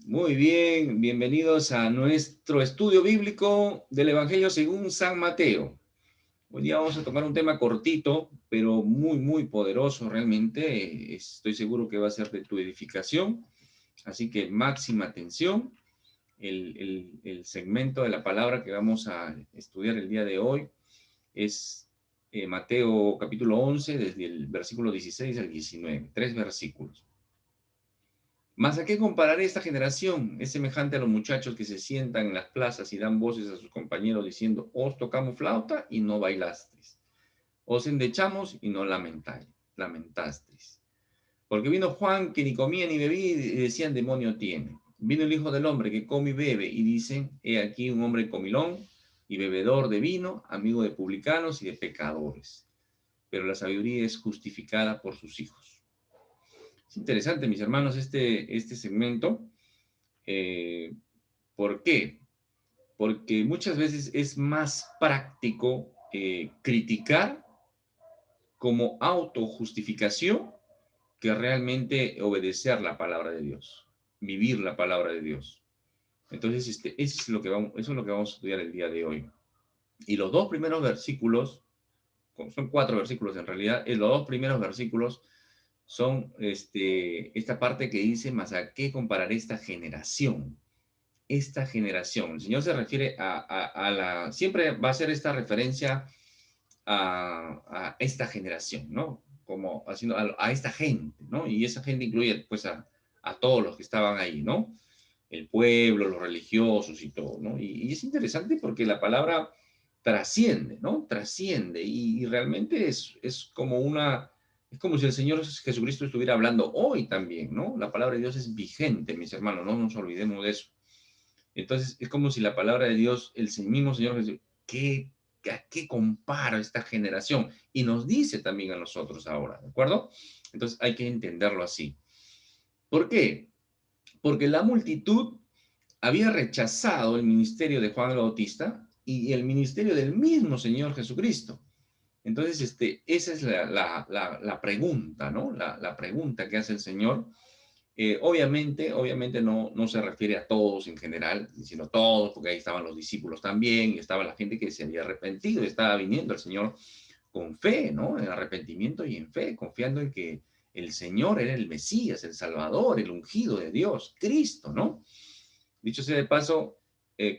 Muy bien, bienvenidos a nuestro estudio bíblico del Evangelio según San Mateo. Hoy día vamos a tomar un tema cortito, pero muy poderoso realmente. Estoy seguro que va a ser de tu edificación, así que máxima atención. El segmento de la palabra que vamos a estudiar el día de hoy es Mateo capítulo 11, desde el versículo 16 al 19, 3 versículos. Mas ¿a qué compararé esta generación? Es semejante a los muchachos que se sientan en las plazas y dan voces a sus compañeros diciendo, os tocamos flauta y no bailasteis, os endechamos y no lamentasteis. Porque vino Juan que ni comía ni bebía y decían, demonio tiene. Vino el Hijo del Hombre que come y bebe y dicen, he aquí un hombre comilón y bebedor de vino, amigo de publicanos y de pecadores. Pero la sabiduría es justificada por sus hijos. Es interesante, mis hermanos, este segmento. Eh, ¿Por qué? Porque muchas veces es más práctico criticar como autojustificación que realmente obedecer la palabra de Dios, vivir la palabra de Dios. Entonces, eso es lo que vamos a estudiar el día de hoy. Y los dos primeros versículos, son 4 versículos en realidad, los dos primeros versículos son esta parte que dice, mas ¿a qué compararé esta generación? Esta generación. El Señor se refiere siempre va a ser esta referencia a esta generación, ¿no? Como haciendo a esta gente, ¿no? Y esa gente incluye, pues, a todos los que estaban ahí, ¿no? El pueblo, los religiosos y todo, ¿no? Y es interesante porque la palabra trasciende, ¿no? Trasciende y realmente es como es como si el Señor Jesucristo estuviera hablando hoy también, ¿no? La palabra de Dios es vigente, mis hermanos, no nos olvidemos de eso. Entonces, es como si la palabra de Dios, el mismo Señor Jesús, ¿a qué compara esta generación? Y nos dice también a nosotros ahora, ¿de acuerdo? Entonces, hay que entenderlo así. ¿Por qué? Porque la multitud había rechazado el ministerio de Juan el Bautista y el ministerio del mismo Señor Jesucristo. Entonces, esa es la pregunta, ¿no? La pregunta que hace el Señor. Obviamente no se refiere a todos en general, sino todos, porque ahí estaban los discípulos también, y estaba la gente que se había arrepentido, y estaba viniendo al Señor con fe, ¿no? En arrepentimiento y en fe, confiando en que el Señor era el Mesías, el Salvador, el ungido de Dios, Cristo, ¿no? Dicho sea de paso,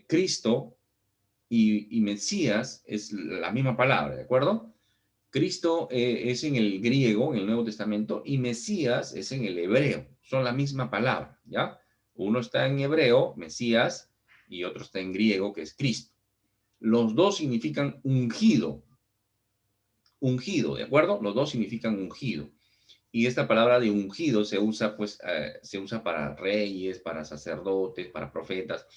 Cristo y Mesías es la misma palabra, ¿de acuerdo? Cristo es en el griego, en el Nuevo Testamento, y Mesías es en el hebreo. Son la misma palabra, ¿ya? Uno está en hebreo, Mesías, y otro está en griego, que es Cristo. Los dos significan ungido, ungido, ¿de acuerdo? Los dos significan ungido. Y esta palabra de ungido se usa, pues, se usa para reyes, para sacerdotes, para profetas,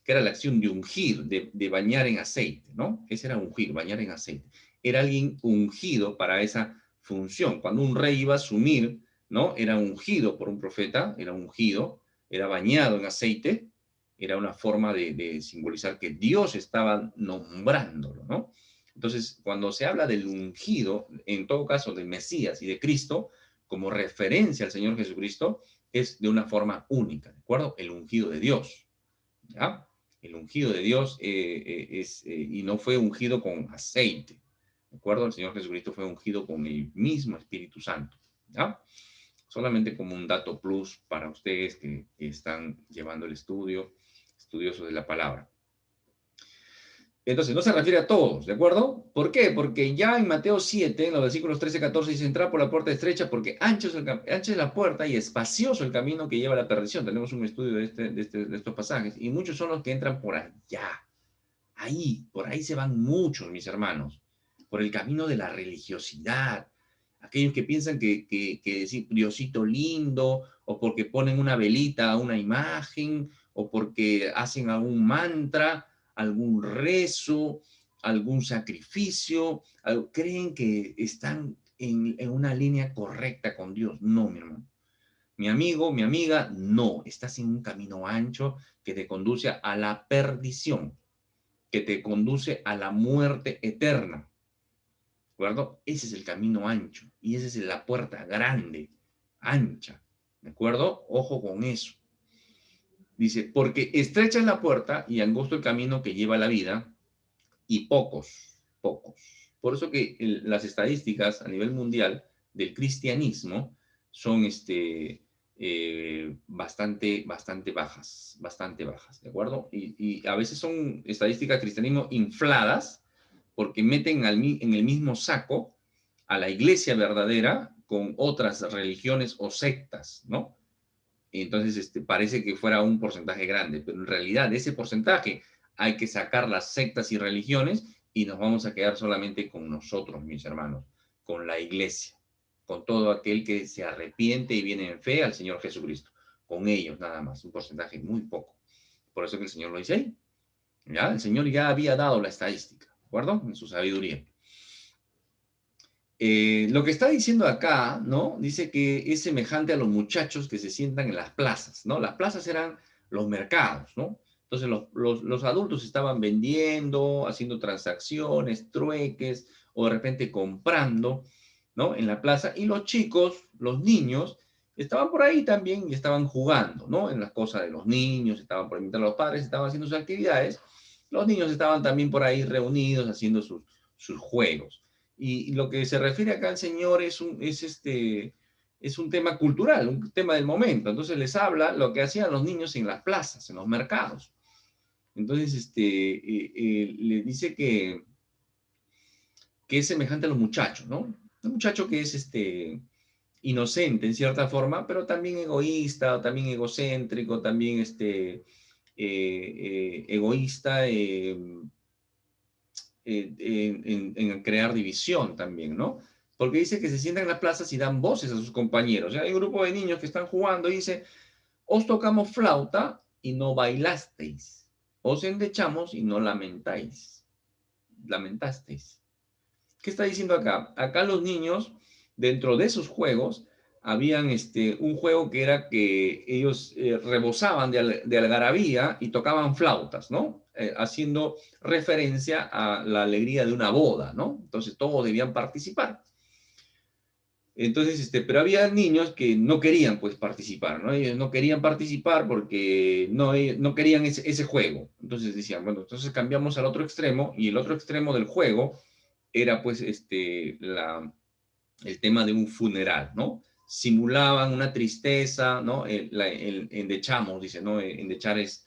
que era la acción de ungir, de bañar en aceite, ¿no? Ese era ungir, bañar en aceite. Era alguien ungido para esa función. Cuando un rey iba a asumir, ¿no? Era ungido por un profeta, era ungido, era bañado en aceite, era una forma de simbolizar que Dios estaba nombrándolo, ¿no? Entonces, cuando se habla del ungido, en todo caso del Mesías y de Cristo, como referencia al Señor Jesucristo, es de una forma única, ¿de acuerdo? El ungido de Dios, ¿ya? El ungido de Dios y no fue ungido con aceite, ¿de acuerdo? El Señor Jesucristo fue ungido con el mismo Espíritu Santo, ¿ya? Solamente como un dato plus para ustedes que están llevando el estudiosos de la palabra. Entonces, no se refiere a todos, ¿de acuerdo? ¿Por qué? Porque ya en Mateo 7, en los versículos 13 y 14, dice, entrar por la puerta estrecha porque ancha es la puerta y espacioso el camino que lleva a la perdición. Tenemos un estudio de estos pasajes y muchos son los que entran por allá. Por ahí se van muchos, mis hermanos, por el camino de la religiosidad. Aquellos que piensan que decir Diosito lindo, o porque ponen una velita a una imagen, o porque hacen algún mantra, algún rezo, algún sacrificio, creen que están en una línea correcta con Dios. No, mi hermano. Mi amigo, mi amiga, no. Estás en un camino ancho que te conduce a la perdición, que te conduce a la muerte eterna. ¿De acuerdo? Ese es el camino ancho y esa es la puerta grande, ancha. ¿De acuerdo? Ojo con eso. Dice, porque estrecha es la puerta y angosto el camino que lleva a la vida, y pocos. Por eso que las estadísticas a nivel mundial del cristianismo son bastante bajas, ¿de acuerdo? Y a veces son estadísticas de cristianismo infladas porque meten en el mismo saco a la iglesia verdadera con otras religiones o sectas, ¿no? Y entonces parece que fuera un porcentaje grande, pero en realidad de ese porcentaje hay que sacar las sectas y religiones y nos vamos a quedar solamente con nosotros, mis hermanos, con la iglesia, con todo aquel que se arrepiente y viene en fe al Señor Jesucristo, con ellos nada más, un porcentaje muy poco. Por eso que el Señor lo dice ahí, ¿ya? El Señor ya había dado la estadística, ¿de acuerdo? En su sabiduría. Lo que está diciendo acá, ¿no? Dice que es semejante a los muchachos que se sientan en las plazas, ¿no? Las plazas eran los mercados, ¿no? Entonces los adultos estaban vendiendo, haciendo transacciones, trueques, o de repente comprando, ¿no? En la plaza, y los chicos, los niños, estaban por ahí también y estaban jugando, ¿no? En las cosas de los niños, estaban por invitar a los padres, estaban haciendo sus actividades, los niños estaban también por ahí reunidos haciendo sus juegos. Y lo que se refiere acá al Señor es un tema cultural, un tema del momento. Entonces les habla lo que hacían los niños en las plazas, en los mercados. Entonces le dice que es semejante a los muchachos, ¿no? Un muchacho que es inocente en cierta forma, pero también egoísta, también egocéntrico, también egoísta, en crear división también, ¿no? Porque dice que se sientan en las plazas y dan voces a sus compañeros. Ya hay un grupo de niños que están jugando y dice, os tocamos flauta y no bailasteis. Os endechamos y no lamentasteis. ¿Qué está diciendo acá? Acá los niños, dentro de sus juegos, habían un juego que era que ellos rebosaban de algarabía y tocaban flautas, ¿no? Haciendo referencia a la alegría de una boda, ¿no? Entonces todos debían participar. Entonces, pero había niños que no querían, pues, participar, ¿no? Ellos no querían participar porque no querían ese juego. Entonces decían, bueno, entonces cambiamos al otro extremo, y el otro extremo del juego era, pues, el tema de un funeral, ¿no? Simulaban una tristeza, ¿no? Endechamos, dice, ¿no? Endechar es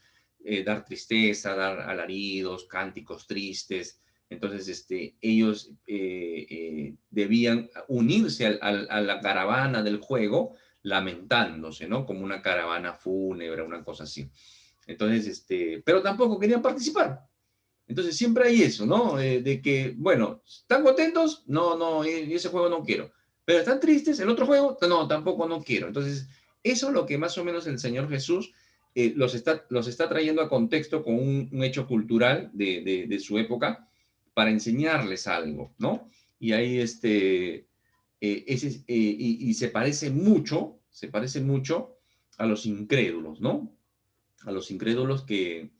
dar tristeza, dar alaridos, cánticos tristes. Entonces, ellos debían unirse a la caravana del juego lamentándose, ¿no? Como una caravana fúnebre, una cosa así. Entonces, pero tampoco querían participar. Entonces siempre hay eso, ¿no? De que, bueno, ¿están contentos? No, no, ese juego no quiero. Pero ¿están tristes? ¿El otro juego? No, tampoco no quiero. Entonces, eso es lo que más o menos el Señor Jesús los está trayendo a contexto con un hecho cultural de su época para enseñarles algo, ¿no? Y ahí y se parece mucho a los incrédulos, ¿no? A los incrédulos que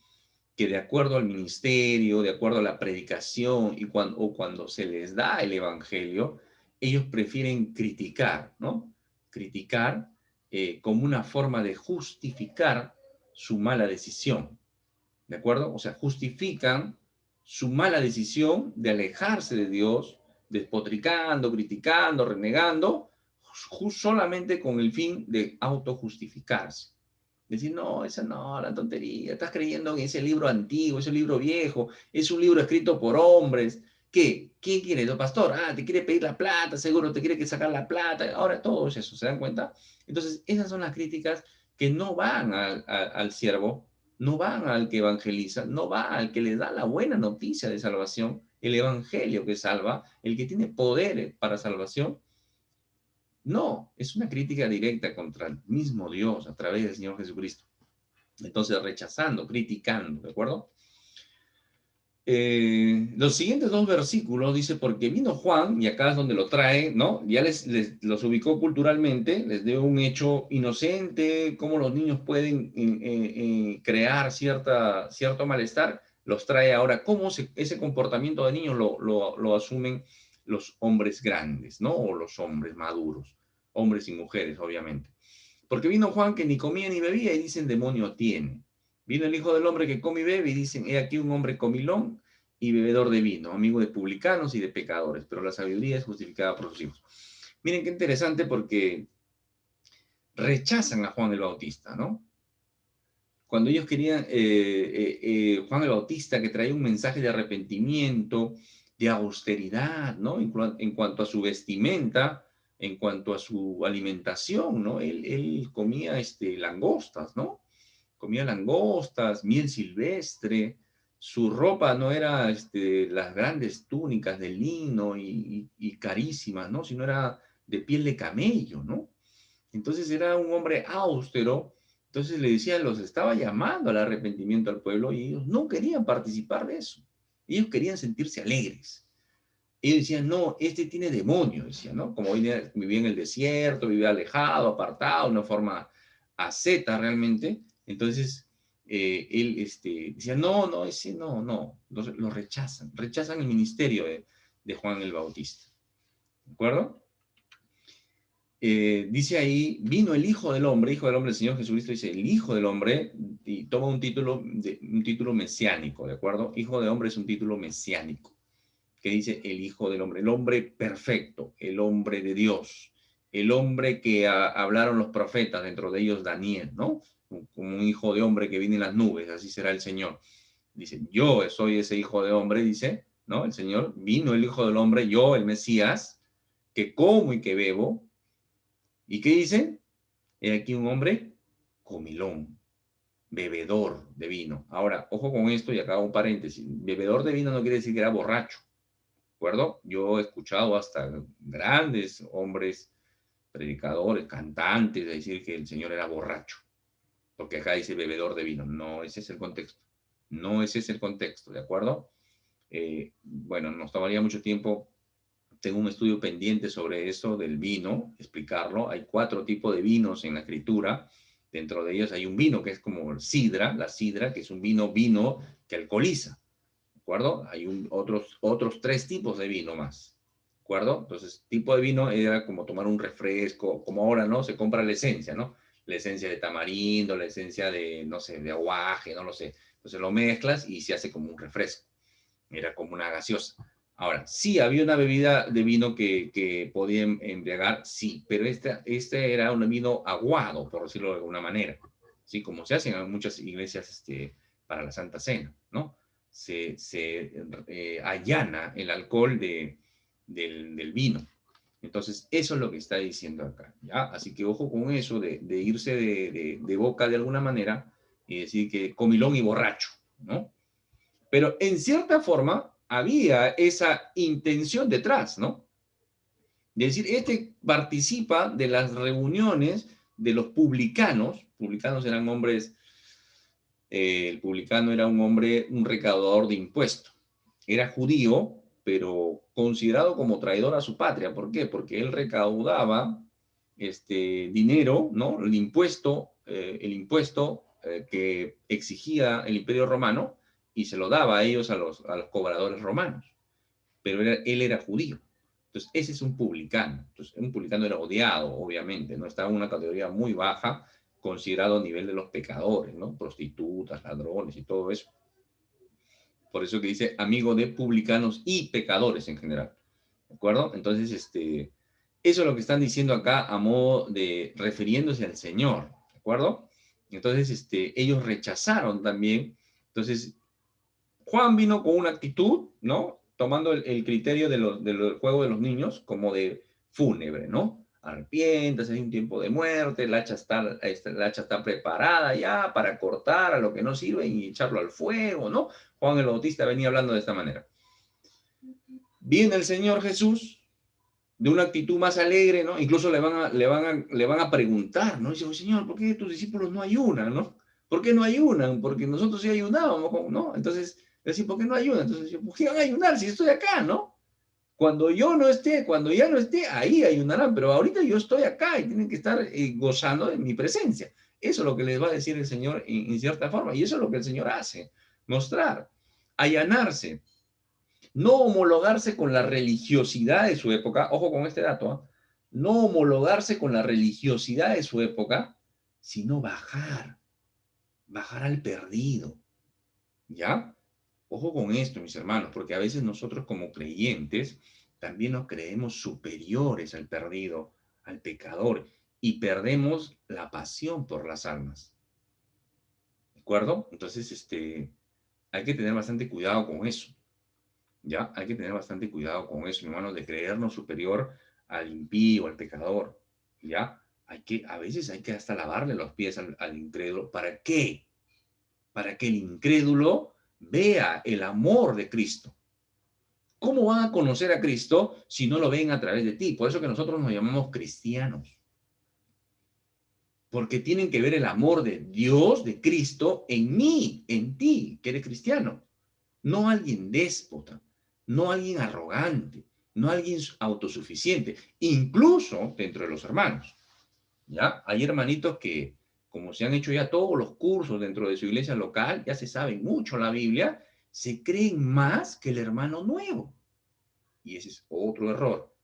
de acuerdo al ministerio, de acuerdo a la predicación o cuando se les da el evangelio, ellos prefieren criticar, ¿no? Criticar como una forma de justificar su mala decisión, ¿de acuerdo? O sea, justifican su mala decisión de alejarse de Dios, despotricando, criticando, renegando, solamente con el fin de autojustificarse. Decir, no, esa no, la tontería, estás creyendo en ese libro antiguo, ese libro viejo, es un libro escrito por hombres. ¿Qué? ¿Quién quiere? ¿El pastor? Ah, te quiere pedir la plata, seguro te quiere que sacar la plata. Ahora todo es eso, ¿se dan cuenta? Entonces, esas son las críticas que no van al siervo, no van al que evangeliza, no va al que le da la buena noticia de salvación, el evangelio que salva, el que tiene poder para salvación. No, es una crítica directa contra el mismo Dios a través del Señor Jesucristo. Entonces, rechazando, criticando, ¿de acuerdo? Los siguientes dos versículos dice, porque vino Juan, y acá es donde lo trae, ¿no? Ya los ubicó culturalmente, les dio un hecho inocente, cómo los niños pueden crear cierto malestar, los trae ahora, cómo ese comportamiento de niños lo asumen los hombres grandes, ¿no? O los hombres maduros, hombres y mujeres, obviamente. Porque vino Juan que ni comía ni bebía y dicen demonio tiene. Vino el Hijo del Hombre que come y bebe y dicen, he aquí un hombre comilón y bebedor de vino, amigo de publicanos y de pecadores, pero la sabiduría es justificada por sus hijos. Miren qué interesante porque rechazan a Juan el Bautista, ¿no? Cuando ellos querían, Juan el Bautista, que traía un mensaje de arrepentimiento, de austeridad, ¿no? En cuanto a su vestimenta, en cuanto a su alimentación, ¿no? Él comía langostas, ¿no? Comía langostas, miel silvestre, su ropa no era las grandes túnicas de lino y carísimas, ¿no? Sino era de piel de camello, ¿no? Entonces era un hombre austero, entonces le decía, los estaba llamando al arrepentimiento al pueblo y ellos no querían participar de eso. Ellos querían sentirse alegres. Ellos decían, no, este tiene demonio, decían, ¿no? Como vivía en el desierto, vivía alejado, apartado, de una forma asceta realmente. Entonces, él decía, no, no, ese no, no, lo rechazan el ministerio de Juan el Bautista. ¿De acuerdo? Dice ahí, vino el Hijo del Hombre el Señor Jesucristo dice, el Hijo del Hombre, y toma un título mesiánico, ¿de acuerdo? Hijo del Hombre es un título mesiánico, que dice el Hijo del Hombre, el hombre perfecto, el hombre de Dios, el hombre que hablaron los profetas, dentro de ellos Daniel, ¿no? Como un hijo de hombre que viene en las nubes, así será el Señor. Dice, yo soy ese Hijo de Hombre, dice, ¿no? El Señor, vino el Hijo del Hombre, yo, el Mesías, que como y que bebo. ¿Y qué dice? He aquí un hombre comilón, bebedor de vino. Ahora, ojo con esto y acá un paréntesis. Bebedor de vino no quiere decir que era borracho, ¿de acuerdo? Yo he escuchado hasta grandes hombres, predicadores, cantantes, decir que el Señor era borracho, porque acá dice bebedor de vino. No, ese es el contexto. No ese es el contexto, ¿de acuerdo? Bueno, nos tomaría mucho tiempo. Tengo un estudio pendiente sobre eso del vino, explicarlo. Hay 4 tipos de vinos en la escritura. Dentro de ellos hay un vino que es como sidra, la sidra, que es un vino que alcoholiza. ¿De acuerdo? Hay otros 3 tipos de vino más. ¿De acuerdo? Entonces, tipo de vino era como tomar un refresco, como ahora, ¿no? Se compra la esencia, ¿no? La esencia de tamarindo, la esencia de, no sé, de aguaje, no lo sé. Entonces lo mezclas y se hace como un refresco. Era como una gaseosa. Ahora, sí, había una bebida de vino que podía embriagar, sí, pero este era un vino aguado, por decirlo de alguna manera, ¿sí? Como se hace en muchas iglesias para la Santa Cena, ¿no? Se allana el alcohol del vino. Entonces, eso es lo que está diciendo acá, ¿ya? Así que ojo con eso de irse de boca de alguna manera y decir que comilón y borracho, ¿no? Pero en cierta forma había esa intención detrás, ¿no? De decir, participa de las reuniones de los publicanos. Publicanos eran hombres, el publicano era un hombre, un recaudador de impuestos. Era judío, pero considerado como traidor a su patria. ¿Por qué? Porque él recaudaba dinero, ¿no? El impuesto que exigía el Imperio Romano y se lo daba a ellos, a los cobradores romanos. Pero él era judío. Entonces, ese es un publicano. Entonces, un publicano era odiado, obviamente, ¿no? Estaba en una categoría muy baja, considerado a nivel de los pecadores, ¿no? Prostitutas, ladrones y todo eso. Por eso que dice amigo de publicanos y pecadores en general. ¿De acuerdo? Entonces, eso es lo que están diciendo acá a modo de refiriéndose al Señor. ¿De acuerdo? Entonces, ellos rechazaron también. Entonces, Juan vino con una actitud, ¿no? Tomando el criterio del juego de los niños como de fúnebre, ¿no? Arrepiéntase, hay un tiempo de muerte, la hacha está preparada ya para cortar a lo que no sirve y echarlo al fuego, ¿no? Juan el Bautista venía hablando de esta manera. Viene el Señor Jesús de una actitud más alegre, ¿no? Incluso le van a preguntar, ¿no? Dice, Señor, ¿por qué tus discípulos no ayunan, no? ¿Por qué no ayunan? Porque nosotros sí ayunábamos, ¿no? Entonces, decir, ¿por qué no ayunan? Entonces, ¿por qué van a ayunar si estoy acá, no? Cuando ya no esté, ahí ayunarán, pero ahorita yo estoy acá y tienen que estar gozando de mi presencia. Eso es lo que les va a decir el Señor en cierta forma, y eso es lo que el Señor hace, mostrar, allanarse, no homologarse con la religiosidad de su época, ojo con este dato, ¿eh? No homologarse con la religiosidad de su época, sino bajar. bajar al perdido, ¿ya? Ojo con esto, mis hermanos, porque a veces nosotros como creyentes también nos creemos superiores al perdido, al pecador, y perdemos la pasión por las almas, ¿de acuerdo? Entonces, hay que tener bastante cuidado con eso, ¿ya? Hay que tener bastante cuidado con eso, hermanos, de creernos superior al impío, al pecador, ¿ya? A veces hay que hasta lavarle los pies al incrédulo. ¿Para qué? Para que el incrédulo vea el amor de Cristo. ¿Cómo van a conocer a Cristo si no lo ven a través de ti? Por eso que nosotros nos llamamos cristianos. Porque tienen que ver el amor de Dios, de Cristo, en mí, en ti, que eres cristiano. No alguien déspota, no alguien arrogante, no alguien autosuficiente, incluso dentro de los hermanos. ¿Ya? Hay hermanitos que, como se han hecho ya todos los cursos dentro de su iglesia local, ya se saben mucho la Biblia, se creen más que el hermano nuevo. Y ese es otro error.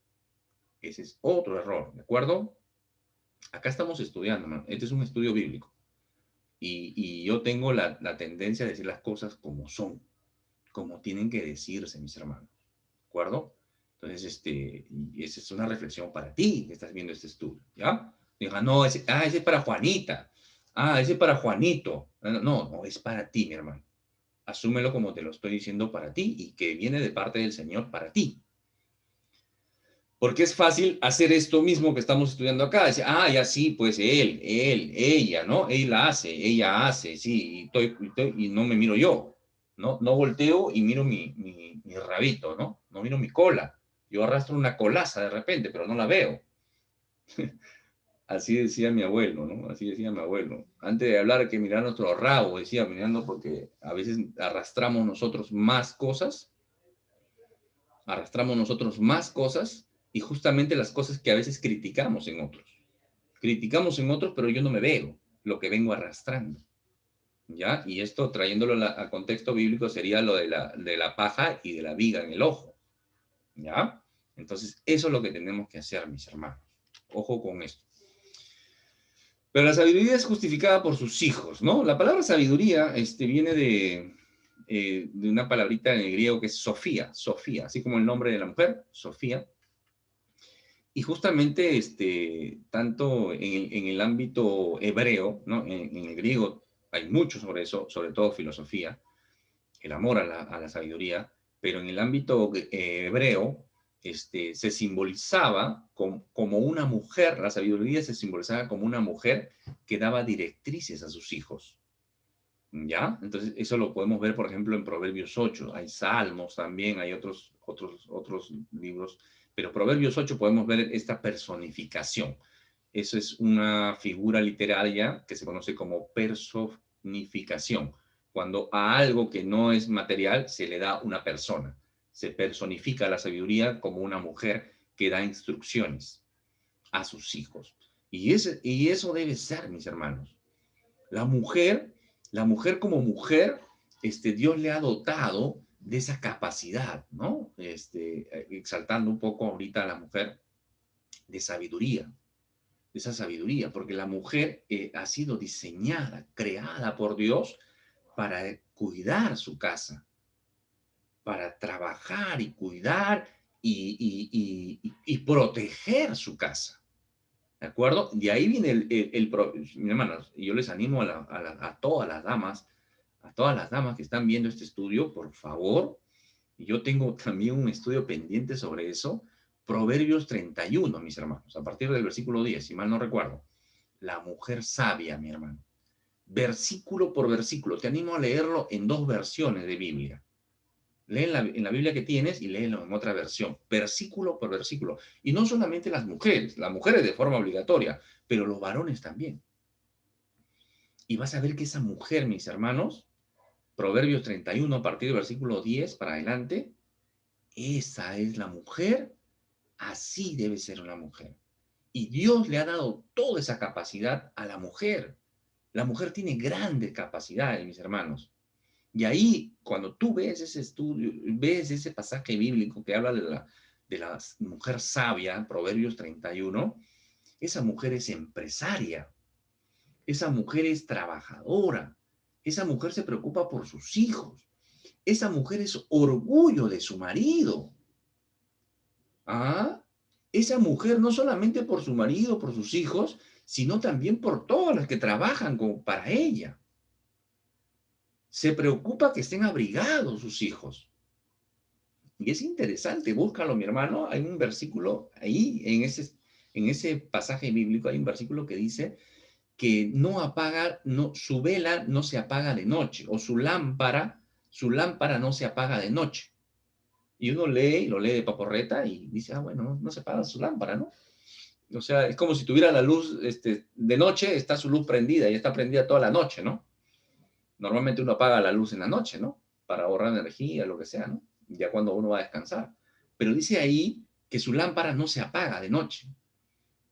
Ese es otro error, ¿de acuerdo? Acá estamos estudiando, man. Este es un estudio bíblico. Y yo tengo la tendencia a decir las cosas como son, como tienen que decirse, mis hermanos. ¿De acuerdo? Entonces, y esa es una reflexión para ti que estás viendo este estudio, ¿ya? Diga, no, ese es para Juanita. Ese es para Juanito. No, es para ti, mi hermano. Asúmelo como te lo estoy diciendo para ti y que viene de parte del Señor para ti. Porque es fácil hacer esto mismo que estamos estudiando acá. Decir, ya sí, pues ella, ¿no? Ella hace, sí, y no me miro yo, ¿no? No volteo y miro mi rabito, ¿no? No miro mi cola. Yo arrastro una colaza de repente, pero no la veo. Así decía mi abuelo, ¿no? Así decía mi abuelo. Antes de hablar hay que mirar nuestro rabo, decía, mirando porque a veces arrastramos nosotros más cosas y justamente las cosas que a veces criticamos en otros. Criticamos en otros, pero yo no me veo lo que vengo arrastrando, ¿ya? Y esto trayéndolo al contexto bíblico sería lo de la paja y de la viga en el ojo, ¿ya? Entonces, eso es lo que tenemos que hacer, mis hermanos. Ojo con esto. Pero la sabiduría es justificada por sus hijos, ¿no? La palabra sabiduría viene de una palabrita en el griego que es Sofía, Sofía, así como el nombre de la mujer, Sofía. Y justamente, tanto en el ámbito hebreo, ¿no? En el griego hay mucho sobre eso, sobre todo filosofía, el amor a la sabiduría, pero en el ámbito hebreo, se simbolizaba como una mujer, la sabiduría se simbolizaba como una mujer que daba directrices a sus hijos. ¿Ya? Entonces, eso lo podemos ver, por ejemplo, en Proverbios 8. Hay Salmos también, hay otros libros, pero Proverbios 8 podemos ver esta personificación. Eso es una figura literaria que se conoce como personificación. Cuando a algo que no es material se le da una persona. Se personifica la sabiduría como una mujer que da instrucciones a sus hijos. Y eso debe ser, mis hermanos. La mujer, la mujer como mujer, Dios le ha dotado de esa capacidad, ¿no? Exaltando un poco ahorita a la mujer de sabiduría, de esa sabiduría, porque la mujer ha sido diseñada, creada por Dios para cuidar su casa, para trabajar y cuidar y proteger su casa. ¿De acuerdo? De ahí viene mi hermanos, y yo les animo a todas las damas que están viendo este estudio, por favor, y yo tengo también un estudio pendiente sobre eso, Proverbios 31, mis hermanos, a partir del versículo 10, si mal no recuerdo, la mujer sabia, mi hermano, versículo por versículo, te animo a leerlo en dos versiones de Biblia. Lee en la Biblia que tienes y léelo en otra versión, versículo por versículo. Y no solamente las mujeres de forma obligatoria, pero los varones también. Y vas a ver que esa mujer, mis hermanos, Proverbios 31, a partir del versículo 10 para adelante, esa es la mujer, así debe ser una mujer. Y Dios le ha dado toda esa capacidad a la mujer. La mujer tiene grandes capacidades, mis hermanos. Y ahí, cuando tú ves ese estudio, ves ese pasaje bíblico que habla de la mujer sabia, Proverbios 31, esa mujer es empresaria, esa mujer es trabajadora, Esa mujer se preocupa por sus hijos. Esa mujer es orgullo de su marido. ¿Ah? Esa mujer no solamente por su marido, por sus hijos, sino también por todas las que trabajan para ella. Se preocupa que estén abrigados sus hijos. Y es interesante, búscalo, mi hermano. Hay un versículo ahí, en ese pasaje bíblico, hay un versículo que dice que no apaga, no, su vela no se apaga de noche, o su lámpara no se apaga de noche. Y uno lee, y lo lee de paporreta, y dice, ah, bueno, no se apaga su lámpara, ¿no? O sea, es como si tuviera la luz, de noche está su luz prendida, y está prendida toda la noche, ¿no? Normalmente uno apaga la luz en la noche, ¿no? Para ahorrar energía, lo que sea, ¿no? Ya cuando uno va a descansar. Pero dice ahí que su lámpara no se apaga de noche.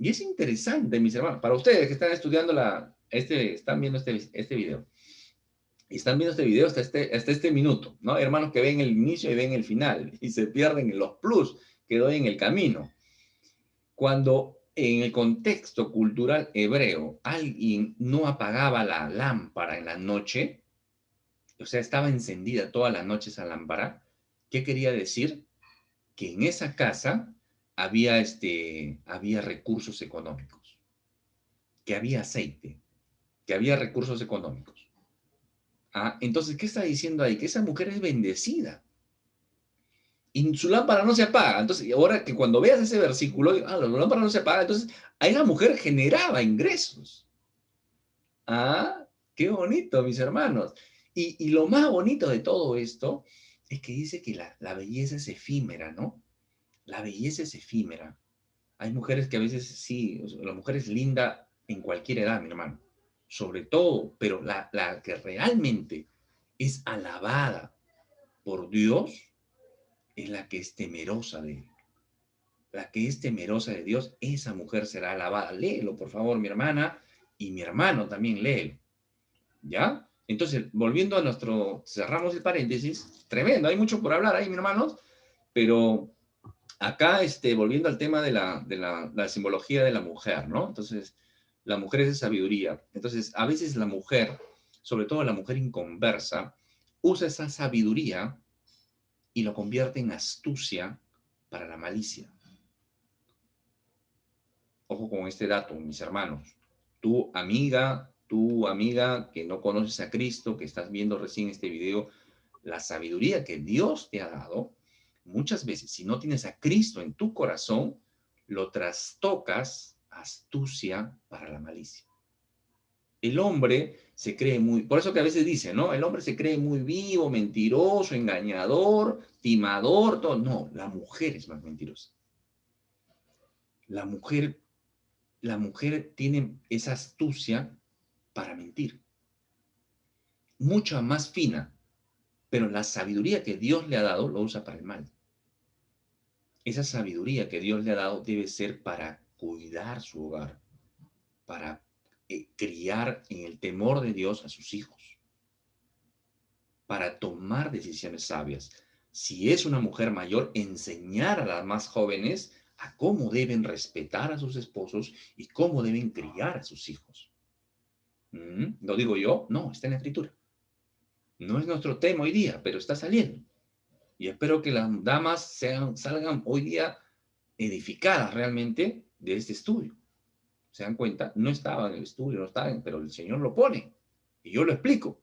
Y es interesante, mis hermanos, para ustedes que están estudiando están viendo este video, y están viendo este video hasta este minuto, ¿no? Hermanos que ven el inicio y ven el final, y se pierden en los plus que doy en el camino. Cuando en el contexto cultural hebreo alguien no apagaba la lámpara en la noche, o sea, estaba encendida toda la noche esa lámpara, ¿qué quería decir? Que en esa casa había recursos económicos, que había aceite, que había recursos económicos. Ah, entonces, ¿qué está diciendo ahí? Que esa mujer es bendecida y su lámpara no se apaga. Entonces, ahora que cuando veas ese versículo, la lámpara no se apaga, entonces ahí la mujer generaba ingresos. Ah, qué bonito, mis hermanos. Y lo más bonito de todo esto es que dice que la belleza es efímera, ¿no? La belleza es efímera. Hay mujeres que a veces sí, la mujer es linda en cualquier edad, mi hermano. Sobre todo, pero la que realmente es alabada por Dios es la que es temerosa de Él. La que es temerosa de Dios, esa mujer será alabada. Léelo, por favor, mi hermana, y mi hermano también léelo. ¿Ya? Entonces, volviendo a cerramos el paréntesis, tremendo, hay mucho por hablar ahí, mis hermanos, pero acá, volviendo al tema de la simbología de la mujer, ¿no? Entonces, la mujer es de sabiduría. Entonces, a veces la mujer, sobre todo la mujer inconversa, usa esa sabiduría y lo convierte en astucia para la malicia. Ojo con este dato, mis hermanos. Tu amiga que no conoces a Cristo, que estás viendo recién este video, la sabiduría que Dios te ha dado, muchas veces, si no tienes a Cristo en tu corazón, lo trastocas astucia para la malicia. El hombre se cree por eso que a veces dicen, ¿no? El hombre se cree muy vivo, mentiroso, engañador, timador, todo. No, la mujer es más mentirosa. La mujer tiene esa astucia para mentir, mucha más fina, pero la sabiduría que Dios le ha dado lo usa para el mal. Esa sabiduría que Dios le ha dado debe ser para cuidar su hogar, para criar en el temor de Dios a sus hijos, para tomar decisiones sabias. Si es una mujer mayor, enseñar a las más jóvenes a cómo deben respetar a sus esposos y cómo deben criar a sus hijos. ¿Lo digo yo? No, está en la Escritura. No es nuestro tema hoy día, pero está saliendo. Y espero que las damas salgan hoy día edificadas realmente de este estudio. ¿Se dan cuenta? No estaba en el estudio, no estaba, pero el Señor lo pone y yo lo explico.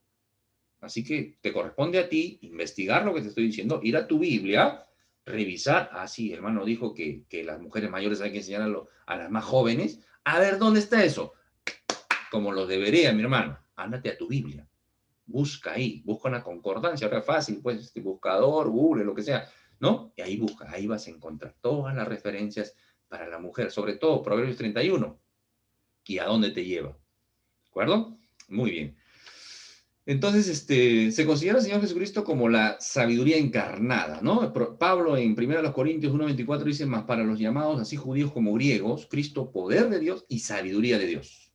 Así que te corresponde a ti investigar lo que te estoy diciendo, ir a tu Biblia, revisar. Ah, sí, hermano dijo que las mujeres mayores hay que enseñar a las más jóvenes. A ver, ¿dónde está eso? Como lo debería, mi hermano. Ándate a tu Biblia. Busca ahí, busca una concordancia, ahora es fácil, pues, buscador, Google, lo que sea, ¿no? Y ahí busca, ahí vas a encontrar todas las referencias para la mujer, sobre todo Proverbios 31, y a dónde te lleva, ¿de acuerdo? Muy bien. Entonces, se considera al Señor Jesucristo como la sabiduría encarnada, ¿no? Pablo en 1 Corintios 1:24 dice, más para los llamados, así judíos como griegos, Cristo, poder de Dios y sabiduría de Dios.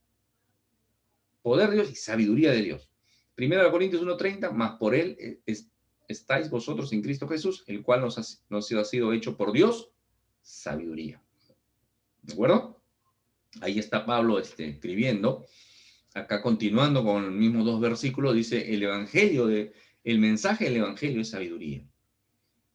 Poder de Dios y sabiduría de Dios. 1 Corintios 1:30, más por él estáis vosotros en Cristo Jesús, el cual nos ha sido hecho por Dios, sabiduría. ¿De acuerdo? Ahí está Pablo escribiendo. Acá continuando con los mismos dos versículos, dice, el mensaje del evangelio es sabiduría.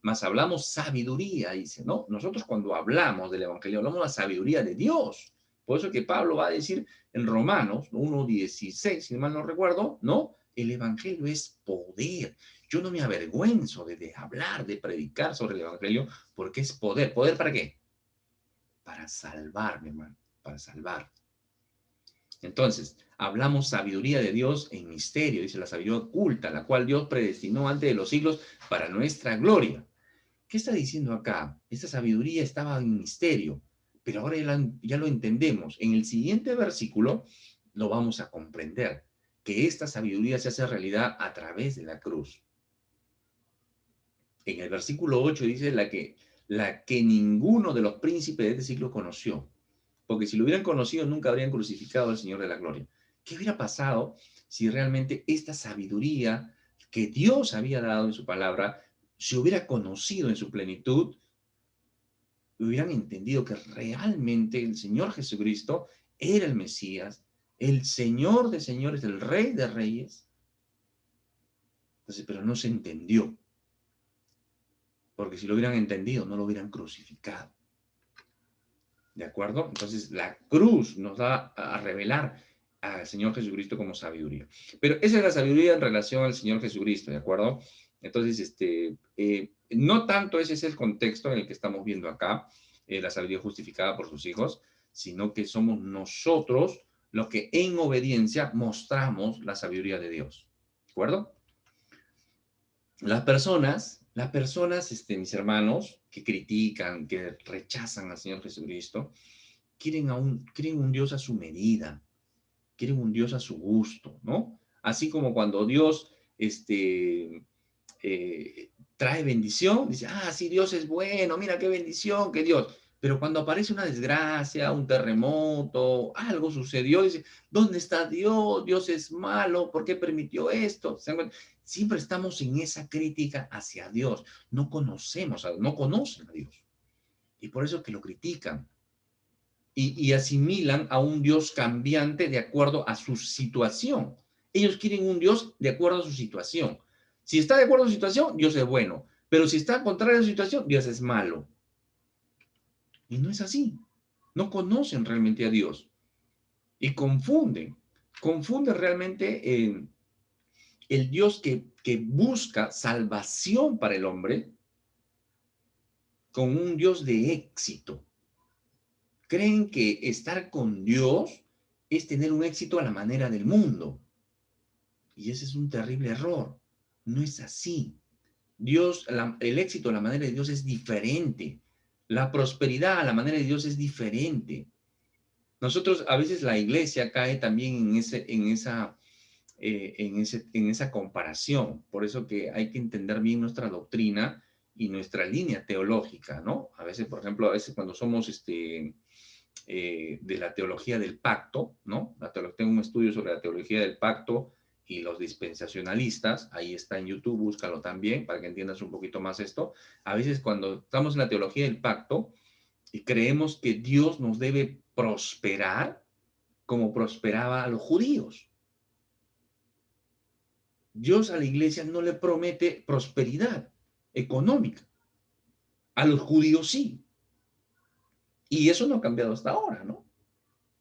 Mas hablamos sabiduría, dice, ¿no? Nosotros cuando hablamos del evangelio, hablamos de la sabiduría de Dios. Por eso que Pablo va a decir en Romanos 1:16, si mal no recuerdo, ¿no? El evangelio es poder. Yo no me avergüenzo de hablar, de predicar sobre el evangelio, porque es poder. ¿Poder para qué? Para salvar, mi hermano, para salvar. Entonces, hablamos sabiduría de Dios en misterio, dice la sabiduría oculta, la cual Dios predestinó antes de los siglos para nuestra gloria. ¿Qué está diciendo acá? Esta sabiduría estaba en misterio, pero ahora ya lo entendemos. En el siguiente versículo lo vamos a comprender, que esta sabiduría se hace realidad a través de la cruz. En el versículo 8 dice la que ninguno de los príncipes de este siglo conoció, porque si lo hubieran conocido nunca habrían crucificado al Señor de la gloria. ¿Qué hubiera pasado si realmente esta sabiduría que Dios había dado en su palabra se hubiera conocido en su plenitud? Hubieran entendido que realmente el Señor Jesucristo era el Mesías, el Señor de señores, el Rey de reyes. Entonces, pero no se entendió, porque si lo hubieran entendido, no lo hubieran crucificado. ¿De acuerdo? Entonces, la cruz nos da a revelar al Señor Jesucristo como sabiduría. Pero esa es la sabiduría en relación al Señor Jesucristo, ¿de acuerdo? Entonces, no tanto ese es el contexto en el que estamos viendo acá, la sabiduría justificada por sus hijos, sino que somos nosotros los que en obediencia mostramos la sabiduría de Dios. ¿De acuerdo? Las personas, mis hermanos, que critican, que rechazan al Señor Jesucristo, quieren un Dios a su medida, quieren un Dios a su gusto, ¿no? Así como cuando Dios trae bendición, dice, ah, sí, Dios es bueno, mira qué bendición, qué Dios. Pero cuando aparece una desgracia, un terremoto, algo sucedió, dice, ¿dónde está Dios? Dios es malo, ¿por qué permitió esto? Siempre estamos en esa crítica hacia Dios. No conocemos, no conocen a Dios. Y por eso que lo critican. Y asimilan a un Dios cambiante de acuerdo a su situación. Ellos quieren un Dios de acuerdo a su situación. Si está de acuerdo a su situación, Dios es bueno. Pero si está contrario a su situación, Dios es malo. Y no es así. No conocen realmente a Dios. Y confunden. Confunden realmente el Dios que busca salvación para el hombre con un Dios de éxito. Creen que estar con Dios es tener un éxito a la manera del mundo. Y ese es un terrible error. No es así. Dios, el éxito a la manera de Dios es diferente. La prosperidad a la manera de Dios es diferente. Nosotros, a veces la iglesia cae también en esa comparación. Por eso que hay que entender bien nuestra doctrina y nuestra línea teológica, ¿no? A veces, por ejemplo, cuando somos de la teología del pacto, ¿no? Tengo un estudio sobre la teología del pacto y los dispensacionalistas, ahí está en YouTube, búscalo también para que entiendas un poquito más esto. A veces cuando estamos en la teología del pacto y creemos que Dios nos debe prosperar como prosperaba a los judíos. Dios a la iglesia no le promete prosperidad económica. A los judíos sí. Y eso no ha cambiado hasta ahora, ¿no?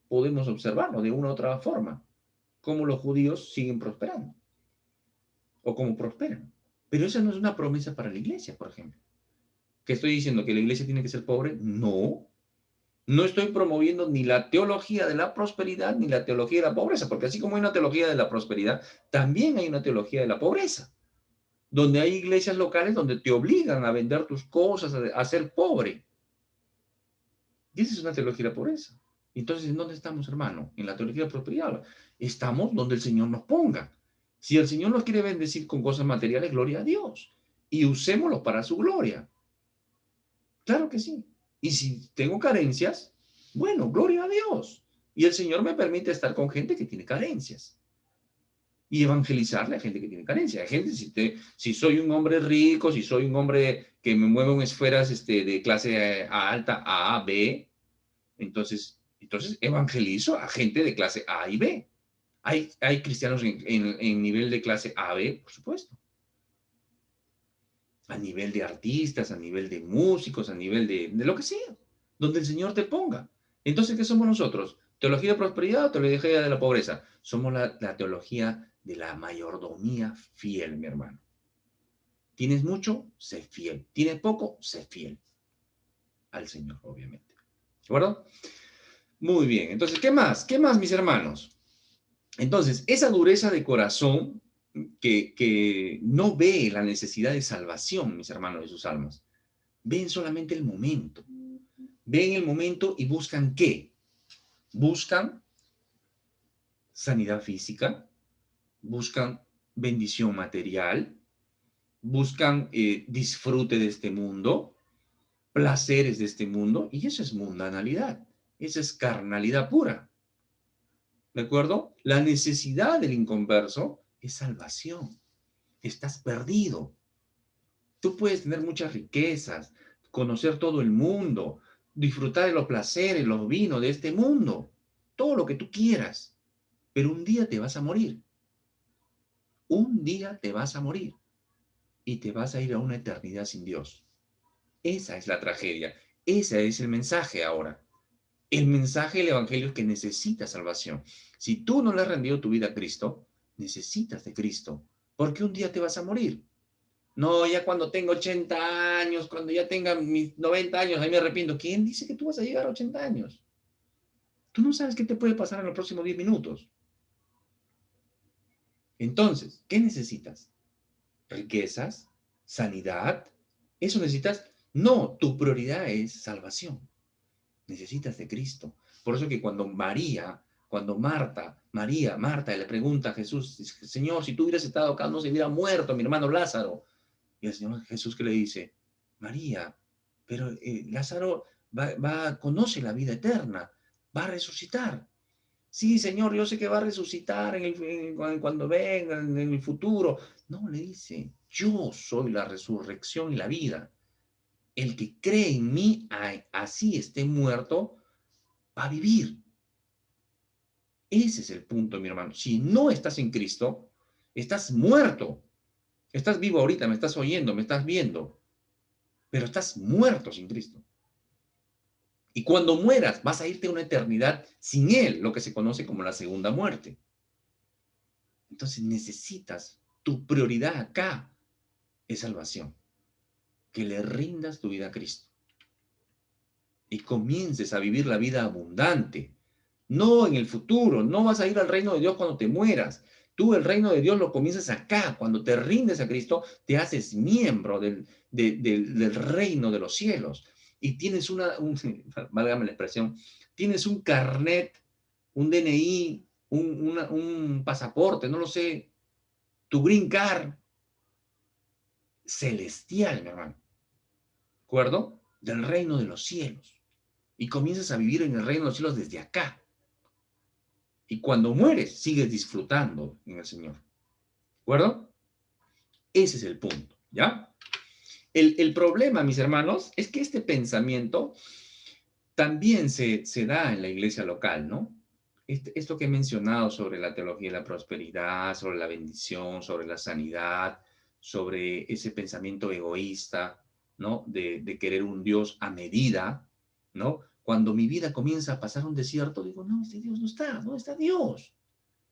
Podemos observarlo de una u otra forma, cómo los judíos siguen prosperando o cómo prosperan. Pero esa no es una promesa para la iglesia, por ejemplo. ¿Qué estoy diciendo? ¿Que la iglesia tiene que ser pobre? No. No estoy promoviendo ni la teología de la prosperidad ni la teología de la pobreza, porque así como hay una teología de la prosperidad, también hay una teología de la pobreza, donde hay iglesias locales donde te obligan a vender tus cosas, a ser pobre. Y esa es una teología de la pobreza. Entonces, ¿en dónde estamos, hermano? En la teología de la prosperidad. Estamos donde el Señor nos ponga. Si el Señor nos quiere bendecir con cosas materiales, gloria a Dios. Y usémoslo para su gloria. Claro que sí. Y si tengo carencias, bueno, gloria a Dios. Y el Señor me permite estar con gente que tiene carencias. Y evangelizarle a gente que tiene carencias. A gente, si soy un hombre rico, si soy un hombre que me mueve en esferas de clase alta, A, B, entonces evangelizo a gente de clase A y B, ¿Hay cristianos en nivel de clase A, B? Por supuesto. A nivel de artistas, a nivel de músicos, a nivel de lo que sea, donde el Señor te ponga. Entonces, ¿qué somos nosotros? ¿Teología de prosperidad o teología de la pobreza? Somos la teología de la mayordomía fiel, mi hermano. ¿Tienes mucho? Sé fiel. ¿Tienes poco? Sé fiel al Señor, obviamente. ¿De acuerdo? Muy bien. Entonces, ¿qué más? ¿Qué más, mis hermanos? Entonces, esa dureza de corazón que no ve la necesidad de salvación, mis hermanos, de sus almas, ven solamente el momento. Ven el momento y buscan ¿qué? Buscan sanidad física, buscan bendición material, buscan disfrute de este mundo, placeres de este mundo, y eso es mundanalidad, eso es carnalidad pura. ¿De acuerdo? La necesidad del inconverso es salvación. Estás perdido. Tú puedes tener muchas riquezas, conocer todo el mundo, disfrutar de los placeres, los vinos de este mundo, todo lo que tú quieras, pero un día te vas a morir. Un día te vas a morir y te vas a ir a una eternidad sin Dios. Esa es la tragedia. Ese es el mensaje ahora. El mensaje del Evangelio es que necesitas salvación. Si tú no le has rendido tu vida a Cristo, necesitas de Cristo, porque un día te vas a morir. No, ya cuando tengo 80 años, cuando ya tenga mis 90 años, ahí me arrepiento. ¿Quién dice que tú vas a llegar a 80 años? Tú no sabes qué te puede pasar en los próximos 10 minutos. Entonces, ¿qué necesitas? ¿Riquezas? ¿Sanidad? ¿Eso necesitas? No, tu prioridad es salvación. Necesitas de Cristo. Por eso que cuando Marta le pregunta a Jesús, Señor, si tú hubieras estado acá, no se hubiera muerto mi hermano Lázaro. Y el Señor Jesús que le dice, María, pero Lázaro conoce la vida eterna, va a resucitar. Sí, Señor, yo sé que va a resucitar cuando venga, en el futuro. No, le dice, yo soy la resurrección y la vida. El que cree en mí, así esté muerto, va a vivir. Ese es el punto, mi hermano. Si no estás en Cristo, estás muerto. Estás vivo ahorita, me estás oyendo, me estás viendo, pero estás muerto sin Cristo. Y cuando mueras, vas a irte a una eternidad sin Él, lo que se conoce como la segunda muerte. Entonces necesitas, tu prioridad acá es salvación. Que le rindas tu vida a Cristo. Y comiences a vivir la vida abundante. No en el futuro, no vas a ir al reino de Dios cuando te mueras. Tú el reino de Dios lo comienzas acá. Cuando te rindes a Cristo, te haces miembro del reino de los cielos. Y tienes válgame la expresión, tienes un carnet, un DNI, un pasaporte, no lo sé, tu green card celestial, mi hermano. ¿De acuerdo? Del reino de los cielos. Y comienzas a vivir en el reino de los cielos desde acá. Y cuando mueres, sigues disfrutando en el Señor. ¿De acuerdo? Ese es el punto, ¿ya? El problema, mis hermanos, es que este pensamiento también se da en la iglesia local, ¿no? Esto que he mencionado sobre la teología de la prosperidad, sobre la bendición, sobre la sanidad, sobre ese pensamiento egoísta, ¿no? De querer un Dios a medida, ¿no? Cuando mi vida comienza a pasar un desierto, digo, no, este Dios no está, ¿dónde está Dios?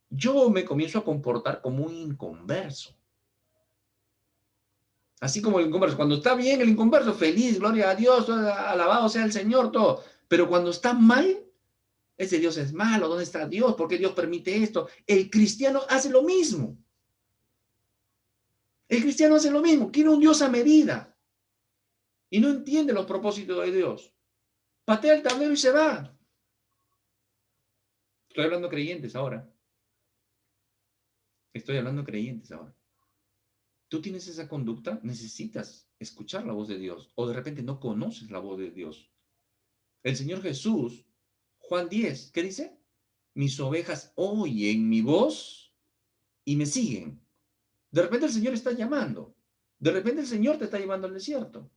Yo me comienzo a comportar como un inconverso. Así como el inconverso. Cuando está bien el inconverso, feliz, gloria a Dios, alabado sea el Señor, todo. Pero cuando está mal, ese Dios es malo, ¿dónde está Dios? ¿Por qué Dios permite esto? El cristiano hace lo mismo. El cristiano hace lo mismo, quiere un Dios a medida y no entiende los propósitos de Dios. Patea el tablero y se va. Estoy hablando de creyentes ahora. Estoy hablando de creyentes ahora. Tú tienes esa conducta, necesitas escuchar la voz de Dios o de repente no conoces la voz de Dios. El Señor Jesús, Juan 10, ¿qué dice? Mis ovejas oyen mi voz y me siguen. De repente el Señor está llamando. De repente el Señor te está llevando al desierto.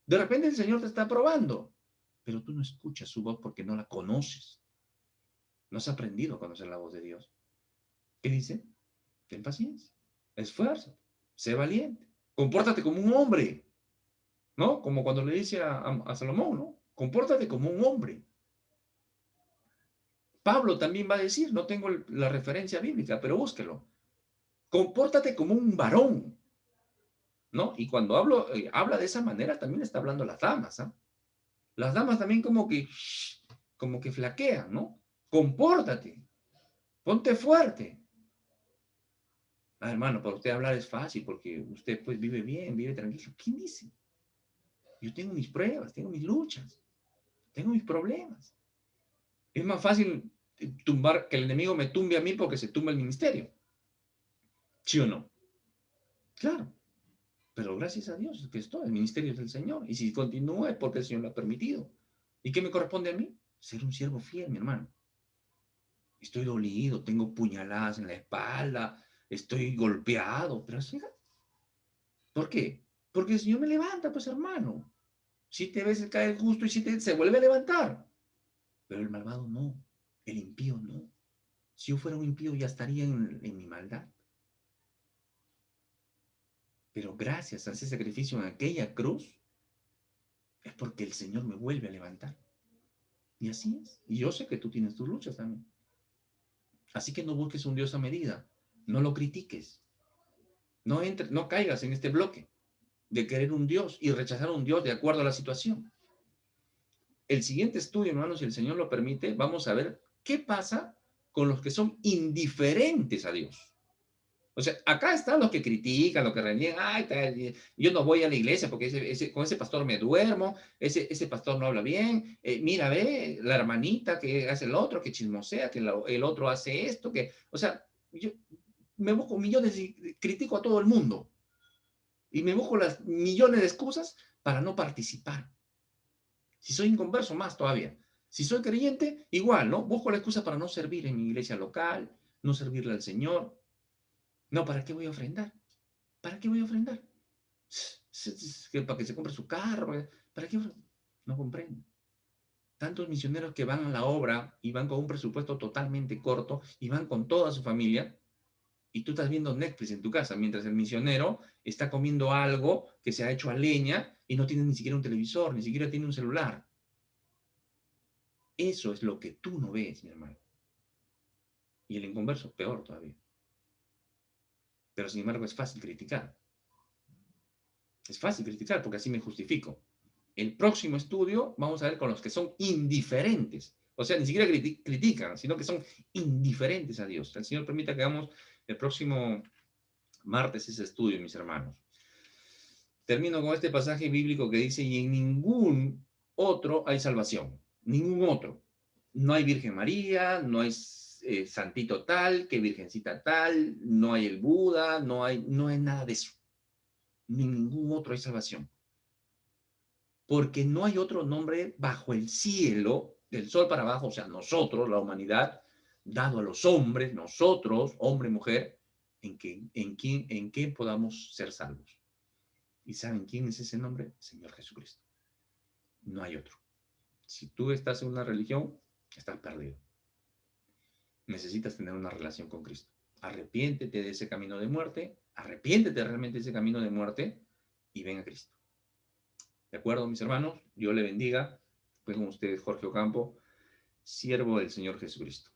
De repente el Señor te está probando. Pero tú no escuchas su voz porque no la conoces. No has aprendido a conocer la voz de Dios. ¿Qué dice? Ten paciencia, esfuérzate, sé valiente, compórtate como un hombre, ¿no? Como cuando le dice a Salomón, ¿no? Compórtate como un hombre. Pablo también va a decir, no tengo la referencia bíblica, pero búsquelo. Compórtate como un varón, ¿no? Y cuando habla de esa manera, también está hablando a las damas, ¿ah? Las damas también como que flaquean, ¿no? Compórtate, ponte fuerte. Ah, hermano, para usted hablar es fácil porque usted pues vive bien, vive tranquilo. ¿Quién dice? Yo tengo mis pruebas, tengo mis luchas, tengo mis problemas. Es más fácil tumbar, que el enemigo me tumbe a mí porque se tumba el ministerio. ¿Sí o no? Claro. Pero gracias a Dios que estoy, el ministerio es del Señor. Y si continúa es porque el Señor lo ha permitido. ¿Y qué me corresponde a mí? Ser un siervo fiel, mi hermano. Estoy dolido, tengo puñaladas en la espalda, estoy golpeado, pero ¿por qué? Porque el Señor me levanta, pues hermano. Siete veces cae el justo y siete se vuelve a levantar. Pero el malvado no, el impío no. Si yo fuera un impío ya estaría en mi maldad. Pero gracias a ese sacrificio en aquella cruz, es porque el Señor me vuelve a levantar. Y así es. Y yo sé que tú tienes tus luchas también. Así que no busques un Dios a medida. No lo critiques. No caigas en este bloque de querer un Dios y rechazar un Dios de acuerdo a la situación. El siguiente estudio, hermanos, si el Señor lo permite, vamos a ver qué pasa con los que son indiferentes a Dios. O sea, acá están los que critican, los que reniegan, ay, yo no voy a la iglesia porque con ese pastor me duermo, ese pastor no habla bien, mira, ve, la hermanita que hace el otro, que chismosea, que el otro hace esto, o sea, yo me busco millones y critico a todo el mundo y me busco las millones de excusas para no participar. Si soy inconverso, más todavía. Si soy creyente, igual, ¿no? Busco la excusa para no servir en mi iglesia local, no servirle al Señor. No, ¿para qué voy a ofrendar? ¿Para qué voy a ofrendar? Para que se compre su carro. ¿Para qué? No comprendo. Tantos misioneros que van a la obra y van con un presupuesto totalmente corto y van con toda su familia y tú estás viendo Netflix en tu casa mientras el misionero está comiendo algo que se ha hecho a leña y no tiene ni siquiera un televisor, ni siquiera tiene un celular. Eso es lo que tú no ves, mi hermano. Y el inconverso, peor todavía. Pero sin embargo es fácil criticar. Es fácil criticar porque así me justifico. El próximo estudio vamos a ver con los que son indiferentes. O sea, ni siquiera critican, sino que son indiferentes a Dios. El Señor permita que hagamos el próximo martes ese estudio, mis hermanos. Termino con este pasaje bíblico que dice, y en ningún otro hay salvación. Ningún otro. No hay Virgen María, no hay santito tal, que virgencita tal, no hay el Buda, no hay nada de eso. Ni ningún otro hay salvación. Porque no hay otro nombre bajo el cielo, del sol para abajo, o sea, nosotros, la humanidad, dado a los hombres, nosotros, hombre, mujer, en qué podamos ser salvos. ¿Y saben quién es ese nombre? Señor Jesucristo. No hay otro. Si tú estás en una religión, estás perdido. Necesitas tener una relación con Cristo. Arrepiéntete de ese camino de muerte, arrepiéntete realmente de ese camino de muerte y ven a Cristo. ¿De acuerdo, mis hermanos? Dios le bendiga. Fue con ustedes Jorge Ocampo, siervo del Señor Jesucristo.